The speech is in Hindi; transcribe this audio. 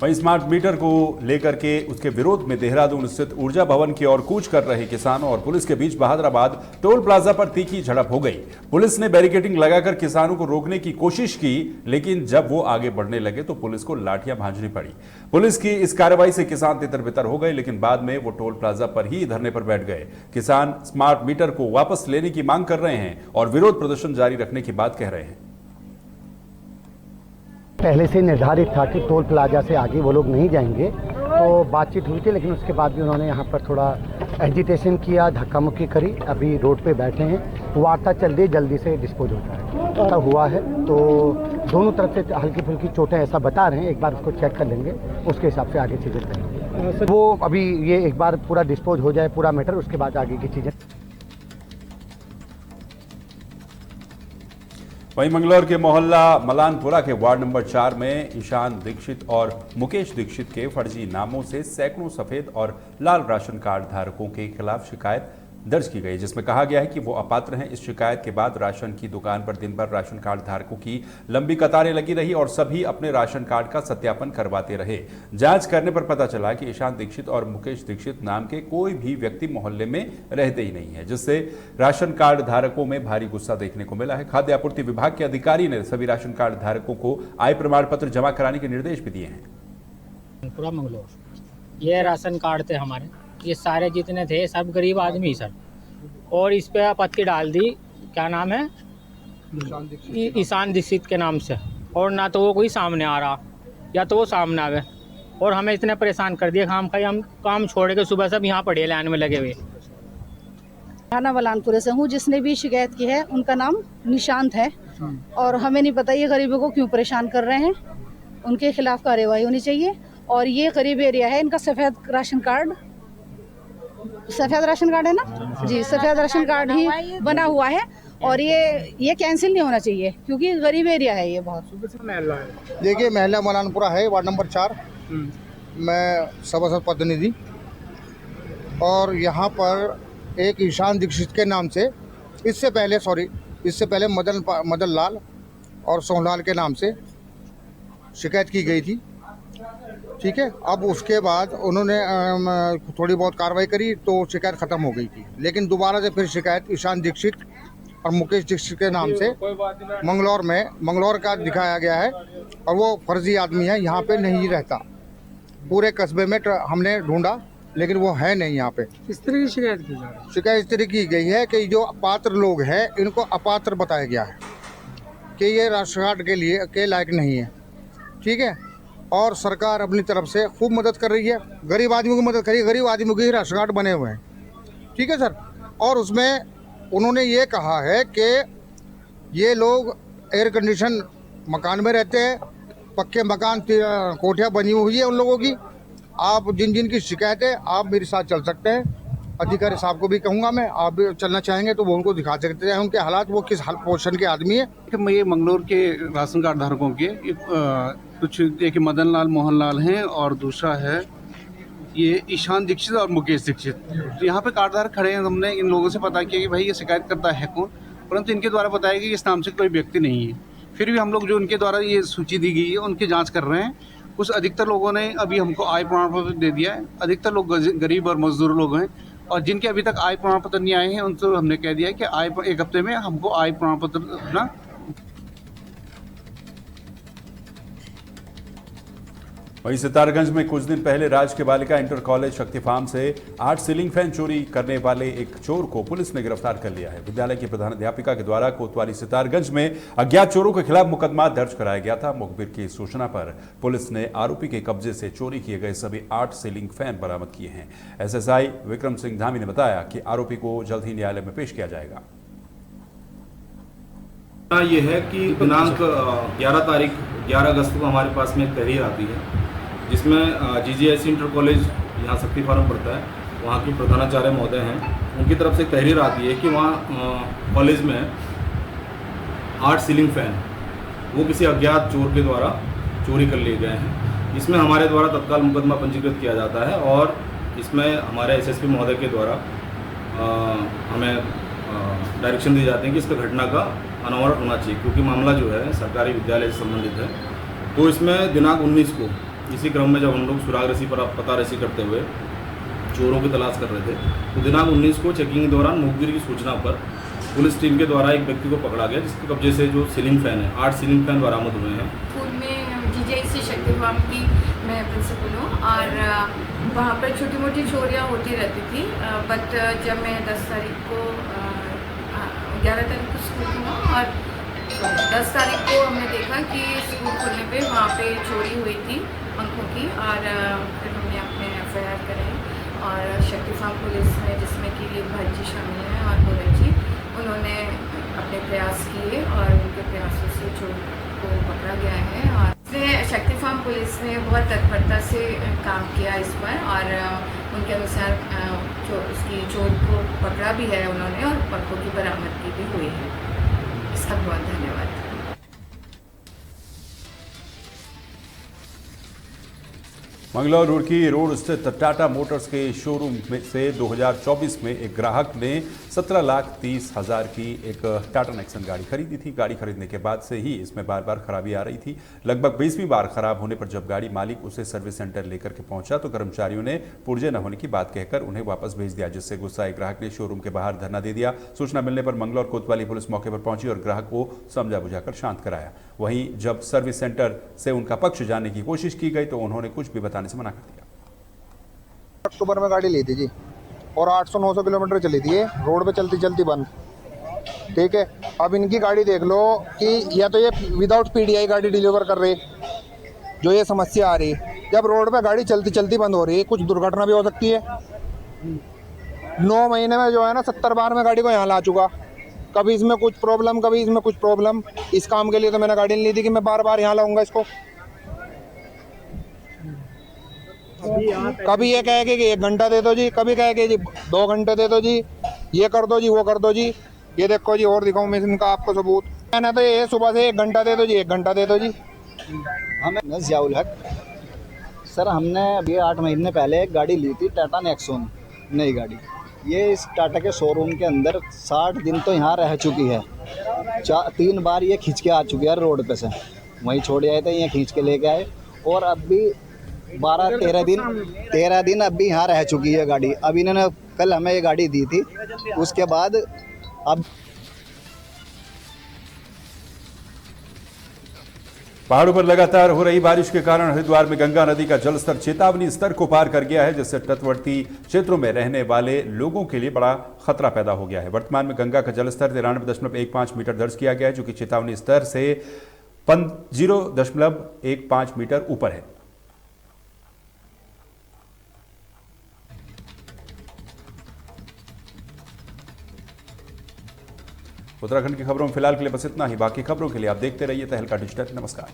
वहीं स्मार्ट मीटर को लेकर के उसके विरोध में देहरादून स्थित ऊर्जा भवन की ओर कूच कर रहे किसानों और पुलिस के बीच बहादुराबाद टोल प्लाजा पर तीखी झड़प हो गई। पुलिस ने बैरिकेडिंग लगाकर किसानों को रोकने की कोशिश की, लेकिन जब वो आगे बढ़ने लगे तो पुलिस को लाठियां भांजनी पड़ी। पुलिस की इस कार्रवाई से किसान तितर-बितर हो गए, लेकिन बाद में वो टोल प्लाजा पर ही धरने पर बैठ गए। किसान स्मार्ट मीटर को वापस लेने की मांग कर रहे हैं और विरोध प्रदर्शन जारी रखने की बात कह रहे हैं। पहले से निर्धारित था कि टोल प्लाजा से आगे वो लोग नहीं जाएंगे, तो बातचीत हुई थी, लेकिन उसके बाद भी उन्होंने यहाँ पर थोड़ा एजिटेशन किया, धक्का मुक्की करी। अभी रोड पे बैठे हैं, वार्ता चल रही, जल्दी से डिस्पोज हो जाए ऐसा हुआ है। तो दोनों तरफ से हल्की फुल्की चोटें ऐसा बता रहे हैं, एक बार उसको चेक कर लेंगे, उसके हिसाब से आगे चीज़ें करेंगे। वो अभी ये एक बार पूरा डिस्पोज हो जाए पूरा मैटर, उसके बाद आगे की चीज़ें। वहीं मंगलौर के मोहल्ला मलानपुरा के वार्ड नंबर 4 में ईशान दीक्षित और मुकेश दीक्षित के फर्जी नामों से सैकड़ों सफेद और लाल राशन कार्ड धारकों के खिलाफ शिकायत दर्ज की गई, जिसमें कहा गया है कि वो अपात्र हैं। इस शिकायत के बाद राशन की दुकान पर दिन भर राशन कार्ड धारकों की लंबी कतारें लगी रही और सभी अपने राशन कार्ड का सत्यापन करवाते रहे। जांच करने पर पता चला कि ईशान दीक्षित और मुकेश दीक्षित नाम के कोई भी व्यक्ति मोहल्ले में रहते ही नहीं है, जिससे राशन कार्ड धारकों में भारी गुस्सा देखने को मिला है। खाद्य आपूर्ति विभाग के अधिकारी ने सभी राशन कार्ड धारकों को आय प्रमाण पत्र जमा कराने के निर्देश भी दिए हैं। पूरा मंगलौर ये राशन कार्ड थे हमारे, ये सारे जितने थे सब गरीब आदमी सर, और इस पे आपत्ति डाल दी, क्या नाम है, ईशान दीक्षित के नाम से, और ना तो वो कोई सामने आ रहा या तो वो सामने आवे, और हमें इतने परेशान कर दिया खाम खाई। हम काम छोड़ के सुबह सब यहाँ पड़े लाइन में लगे हुए। थाना मलानपुरे से हूँ। जिसने भी शिकायत की है उनका नाम निशांत है, और हमें नहीं पता ये गरीबों को क्यों परेशान कर रहे हैं। उनके खिलाफ कार्रवाई होनी चाहिए। और ये गरीब एरिया है, इनका सफ़ेद राशन कार्ड है ना जी, सफ़ेद राशन कार्ड ही बना हुआ है, और ये कैंसिल नहीं होना चाहिए क्योंकि गरीब एरिया है ये बहुत। देखिए, महला मलानपुरा है, वार्ड नंबर 4, मैं सभासद प्रतिनिधि, और यहाँ पर एक ईशान दीक्षित के नाम से इससे पहले मदन लाल और सोहलाल के नाम से शिकायत की गई थी। ठीक है, अब उसके बाद उन्होंने थोड़ी बहुत कार्रवाई करी तो शिकायत ख़त्म हो गई थी, लेकिन दोबारा से फिर शिकायत ईशान दीक्षित और मुकेश दीक्षित के नाम से मंगलौर का दिखाया गया है, और वो फर्जी आदमी है, यहाँ पे नहीं रहता। पूरे कस्बे में हमने ढूंढा, लेकिन वो है नहीं यहाँ पे। इस तरह की शिकायत की जा रही है। शिकायत इस तरह की गई है कि जो अपात्र लोग हैं इनको अपात्र बताया गया है कि ये राशन कार्ड के लायक नहीं है। ठीक है, और सरकार अपनी तरफ से खूब मदद कर रही है, गरीब आदमी की मदद करी, गरीब आदमी के ही राशन कार्ड बने हुए हैं। ठीक है सर, और उसमें उन्होंने ये कहा है कि ये लोग एयर कंडीशन मकान में रहते हैं, पक्के मकान कोठियाँ बनी हुई है उन लोगों की। आप जिन की शिकायत है आप मेरे साथ चल सकते हैं, अधिकारी साहब को भी कहूँगा मैं, आप भी चलना चाहेंगे तो वो उनको दिखा सकते हैं उनके हालात, वो किस हाल पोजिशन के आदमी है। ये मंगलौर के राशन कार्ड धारकों के कुछ एक मदन लाल मोहन लाल हैं, और दूसरा है ये ईशान दीक्षित और मुकेश दीक्षित। यहाँ पे कार्डधारक खड़े हैं। हमने इन लोगों से पता किया कि भाई ये शिकायत करता है कौन, परंतु इनके द्वारा बताया कि इस नाम से कोई व्यक्ति नहीं है। फिर भी हम लोग जो उनके द्वारा ये सूची दी गई है उनकी जाँच कर रहे हैं। कुछ अधिकतर लोगों ने अभी हमको आय प्रमाण पत्र दे दिया है। अधिकतर लोग गरीब और मजदूर लोग हैं, और जिनके अभी तक आय प्रमाण पत्र नहीं आए हैं उनसे हमने कह दिया है कि एक हफ्ते में हमको आय प्रमाण पत्र अपना। वहीं सितारगंज में कुछ दिन पहले राजकीय बालिका इंटर कॉलेज शक्ति फार्म से 8 सीलिंग फैन चोरी करने वाले एक चोर को पुलिस ने गिरफ्तार कर लिया है। विद्यालय की प्रधानाध्यापिका के द्वारा कोतवाली सितारगंज में अज्ञात चोरों के खिलाफ मुकदमा दर्ज कराया गया था। मुखबिर की सूचना पर पुलिस ने आरोपी के कब्जे से चोरी किए गए सभी 8 सीलिंग फैन बरामद किए हैं। एसएसआई विक्रम सिंह धामी ने बताया कि आरोपी को जल्द ही न्यायालय में पेश किया जाएगा। ये है कि दिनांक 11 अगस्त को हमारे पास में एक तहरीर आती है, जिसमें जीजीआईसी इंटर कॉलेज यहाँ शक्ति फार्म पड़ता है, वहाँ की प्रधानाचार्य महोदय हैं, उनकी तरफ से एक तहरीर आती है कि वहाँ कॉलेज में 8 सीलिंग फैन वो किसी अज्ञात चोर के द्वारा चोरी कर लिए गए हैं। इसमें हमारे द्वारा तत्काल मुकदमा पंजीकृत किया जाता है, और इसमें हमारे एसएसपी महोदय के द्वारा हमें डायरेक्शन दी जाती है कि इसका घटना का अनावरण होना चाहिए, क्योंकि मामला जो है सरकारी विद्यालय से संबंधित है। तो इसमें दिनांक 19 को इसी क्रम में जब हम लोग सुराग रसी पर पता रसी करते हुए चोरों की तलाश कर रहे थे तो दिनांक 19 को चेकिंग के दौरान मुखबिर की सूचना पर पुलिस टीम के द्वारा एक व्यक्ति को पकड़ा गया, जिसके कब्जे से जो सीलिंग फैन है 8 सीलिंग फैन बरामद हुए हैं। स्कूल में जीजेआईसी शक्ति फार्म की मैं प्रिंसिपल हूँ और वहाँ पर छोटी मोटी चोरियाँ होती रहती थी। बट जब मैं 10 तारीख को 11 तारीख को स्कूल हुआ और 10 तारीख को हमने देखा कि स्कूल खोलने पे वहाँ पे चोरी हुई थी पंखों की और फिर हमने अपने FIR करे और शक्ति फार्म पुलिस में, जिसमें कि एक भाई जी शामिल हैं और भोले जी, उन्होंने अपने प्रयास किए और उनके प्रयासों से चोर को पकड़ा गया है। और शक्ति फार्म पुलिस ने बहुत तत्परता से काम किया इस पर और उनके अनुसार उसकी चोर को पकड़ा भी है उन्होंने और पंखों की बरामदगी भी हुई है। इसका बहुत धन्यवाद। मंगलौर रुड़की रोड स्थित टाटा मोटर्स के शोरूम में से 2024 में एक ग्राहक ने 17,30,000 की एक टाटा नेक्सन गाड़ी खरीदी थी। गाड़ी खरीदने के बाद से ही इसमें बार बार खराबी आ रही थी। लगभग 20वीं बार खराब होने पर जब गाड़ी मालिक उसे सर्विस सेंटर लेकर के पहुंचा तो कर्मचारियों ने पुर्जे न होने की बात कहकर उन्हें वापस भेज दिया, जिससे गुस्साए ग्राहक ने शोरूम के बाहर धरना दे दिया। सूचना मिलने पर मंगलौर कोतवाली पुलिस मौके पर पहुंची और ग्राहक को समझा बुझाकर शांत कराया। वहीं जब सर्विस सेंटर से उनका पक्ष जानने की कोशिश की गई तो उन्होंने कुछ भी बताने से मना कर दिया। अक्टूबर में गाड़ी ली थी जी और 800-900 किलोमीटर चली थी, रोड पे चलती चलती बंद। ठीक है, अब इनकी गाड़ी देख लो कि या तो ये विदाउट PDI गाड़ी डिलीवर कर रही, जो ये समस्या आ रही। जब रोड पे गाड़ी चलती चलती बंद हो रही है, कुछ दुर्घटना भी हो सकती है। 9 महीने में जो है ना 70 बार में गाड़ी को यहाँ ला चुका, कभी इसमें कुछ प्रॉब्लम, कभी इसमें कुछ प्रॉब्लम। इस काम के लिए तो मैंने गाड़ी नहीं ली थी कि मैं बार बार यहाँ लाऊंगा इसको। कभी ये कहे कि 1 घंटा दे दो जी, कभी कहे कि जी 2 घंटे दे दो जी, ये कर दो जी, वो कर दो जी। ये देखो जी, और दिखाऊं मैं इनका आपको सबूत। मैंने तो ये सुबह से 1 घंटा दे दो जी, 1 घंटा दे दो जी। हमें ज़ियाउल हक सर, हमने अभी 8 महीने पहले एक गाड़ी ली थी, टाटा नेक्सॉन नई गाड़ी। ये इस टाटा के शोरूम के अंदर 60 दिन तो यहाँ रह चुकी है। 3 बार ये खींच के आ चुकी है रोड पे से, वहीं छोड़ आए थे, ये खींच के लेके आए और अब भी 13 दिन अब भी यहाँ रह चुकी है गाड़ी। अब इन्होंने कल हमें ये गाड़ी दी थी, उसके बाद अब पहाड़ों पर लगातार हो रही बारिश के कारण हरिद्वार में गंगा नदी का जलस्तर चेतावनी स्तर को पार कर गया है, जिससे तटवर्ती क्षेत्रों में रहने वाले लोगों के लिए बड़ा खतरा पैदा हो गया है। वर्तमान में गंगा का जलस्तर 93.15 मीटर दर्ज किया गया है, जो कि चेतावनी स्तर से 0.15 मीटर ऊपर है। उत्तराखंड की खबरों में फिलहाल के लिए बस इतना ही। बाकी खबरों के लिए आप देखते रहिए तहलका डिजिटल। नमस्कार।